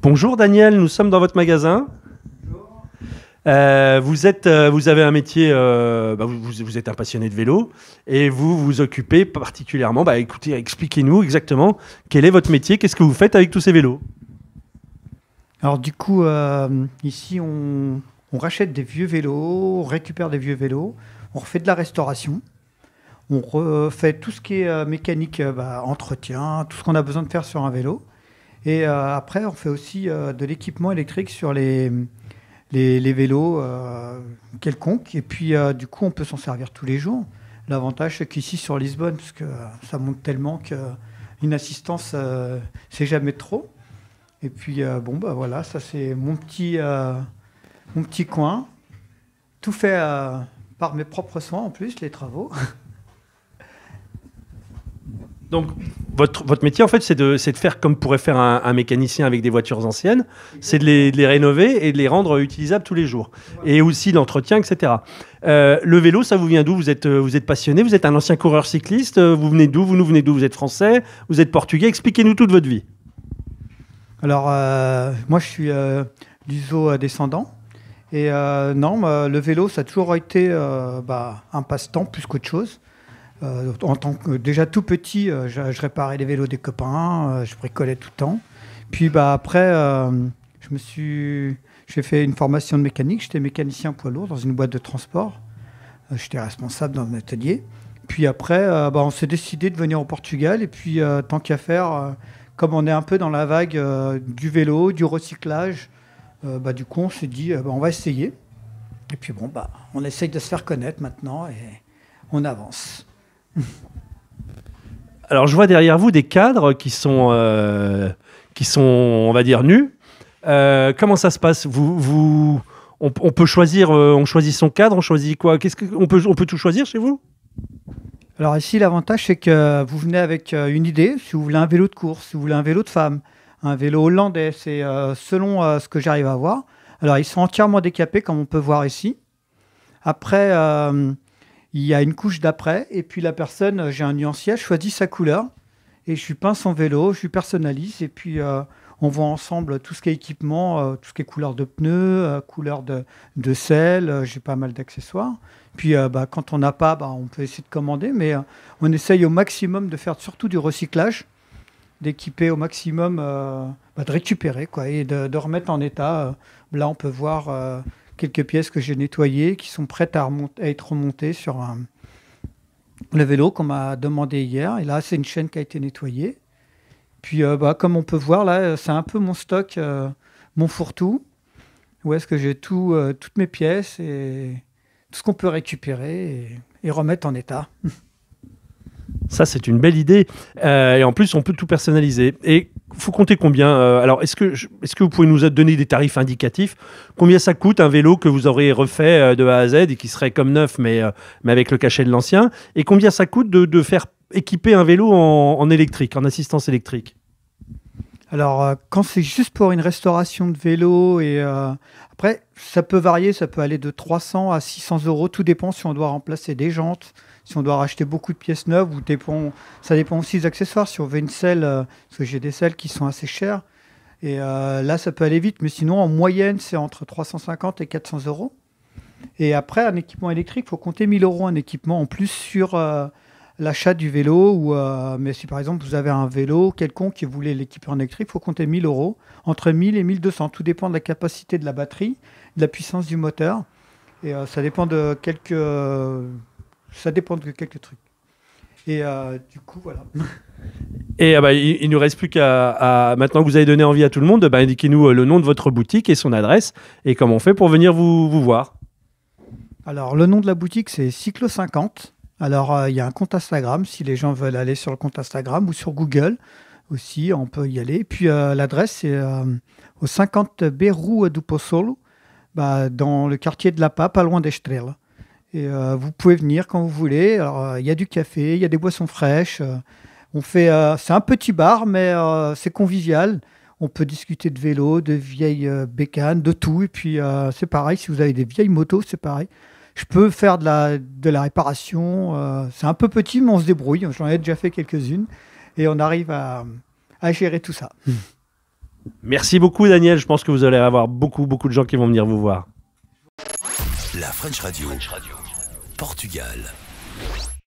Bonjour Daniel, nous sommes dans votre magasin. Vous avez un métier, vous êtes un passionné de vélo et vous vous occupez particulièrement. Écoutez, expliquez-nous exactement quel est votre métier, qu'est-ce que vous faites avec tous ces vélos? Alors du coup, ici, on rachète des vieux vélos, on récupère des vieux vélos, on refait de la restauration, on refait tout ce qui est mécanique, entretien, tout ce qu'on a besoin de faire sur un vélo. Et après, on fait aussi de l'équipement électrique sur les vélos quelconques. Et puis, du coup, on peut s'en servir tous les jours. L'avantage, c'est qu'ici, sur Lisbonne, parce que ça monte tellement qu'une assistance, c'est jamais trop. Et puis, voilà, ça, c'est mon petit coin. Tout fait par mes propres soins, en plus, les travaux. Donc, votre métier, en fait, c'est de faire comme pourrait faire un mécanicien avec des voitures anciennes, c'est de les rénover et de les rendre utilisables tous les jours. Et aussi l'entretien, etc. Le vélo, ça vous vient d'où? Vous êtes passionné, vous êtes un ancien coureur cycliste, vous venez d'où? Vous nous venez d'où? Vous êtes français, vous êtes portugais, expliquez-nous toute votre vie. Alors, moi, je suis luso descendant. Et non, le vélo, ça a toujours été un passe-temps plus qu'autre chose. En tant que déjà tout petit, je réparais les vélos des copains, je bricolais tout le temps. Puis après, j'ai fait une formation de mécanique. J'étais mécanicien poids lourd dans une boîte de transport. J'étais responsable dans un atelier. Puis après, on s'est décidé de venir au Portugal. Et puis, tant qu'à faire, comme on est un peu dans la vague du vélo, du recyclage, du coup, on s'est dit, on va essayer. Et puis on essaye de se faire connaître maintenant et on avance. Alors, je vois derrière vous des cadres qui sont, on va dire, nus. Comment ça se passe? On peut choisir, on choisit son cadre, on choisit quoi? On peut tout choisir chez vous? Alors ici, l'avantage, c'est que vous venez avec une idée. Si vous voulez un vélo de course, si vous voulez un vélo de femme, un vélo hollandais, c'est selon ce que j'arrive à voir. Alors, ils sont entièrement décapés, comme on peut voir ici. Après, il y a une couche d'après. Et puis, la personne, j'ai un nuancier, choisit sa couleur. Et je lui peins son vélo, je lui personnalise. Et puis, on voit ensemble tout ce qui est équipement, tout ce qui est couleur de pneus, couleur de selle. J'ai pas mal d'accessoires. Puis, quand on n'a pas, on peut essayer de commander. Mais on essaye au maximum de faire surtout du recyclage, d'équiper au maximum, de récupérer quoi, et de remettre en état. Là, on peut voir quelques pièces que j'ai nettoyées qui sont prêtes à être remontées sur le vélo qu'on m'a demandé hier. Et là, c'est une chaîne qui a été nettoyée. Puis, comme on peut voir, là, c'est un peu mon stock, mon fourre-tout, où est-ce que j'ai toutes mes pièces et tout ce qu'on peut récupérer et remettre en état. Ça, c'est une belle idée. Et en plus, on peut tout personnaliser. Et il faut compter combien alors, est-ce que vous pouvez nous donner des tarifs indicatifs? Combien ça coûte un vélo que vous aurez refait de A à Z et qui serait comme neuf, mais avec le cachet de l'ancien? Et combien ça coûte de faire équiper un vélo en électrique, en assistance électrique? Alors, quand c'est juste pour une restauration de vélo, et après, ça peut varier, ça peut aller de 300 à 600 euros, tout dépend si on doit remplacer des jantes, si on doit racheter beaucoup de pièces neuves, ça dépend aussi des accessoires, si on veut une selle, parce que j'ai des selles qui sont assez chères, et là, ça peut aller vite, mais sinon, en moyenne, c'est entre 350 et 400 euros. Et après, un équipement électrique, il faut compter 1000 euros un équipement en plus sur l'achat du vélo. Mais si par exemple vous avez un vélo quelconque et vous voulez l'équiper en électrique, il faut compter 1000 euros, entre 1000 et 1200. Tout dépend de la capacité de la batterie, de la puissance du moteur. Et ça dépend de quelques trucs. Et du coup, voilà. Et il ne nous reste plus qu'à, maintenant que vous avez donné envie à tout le monde, indiquez-nous le nom de votre boutique et son adresse et comment on fait pour venir vous voir. Alors, le nom de la boutique, c'est Cyclo 50. Alors, il y a un compte Instagram, si les gens veulent aller sur le compte Instagram, ou sur Google aussi, on peut y aller. Et puis, l'adresse, c'est au 50 B Rua do Poçolo, dans le quartier de La Pá, pas loin d'Estrela. Et vous pouvez venir quand vous voulez. Alors, il y a du café, il y a des boissons fraîches. C'est un petit bar, mais c'est convivial. On peut discuter de vélo, de vieilles bécanes, de tout. Et puis, c'est pareil, si vous avez des vieilles motos, c'est pareil. Je peux faire de la réparation. C'est un peu petit, mais on se débrouille. J'en ai déjà fait quelques-unes. Et on arrive à gérer tout ça. Merci beaucoup Daniel, je pense que vous allez avoir beaucoup de gens qui vont venir vous voir. La French Radio, Portugal.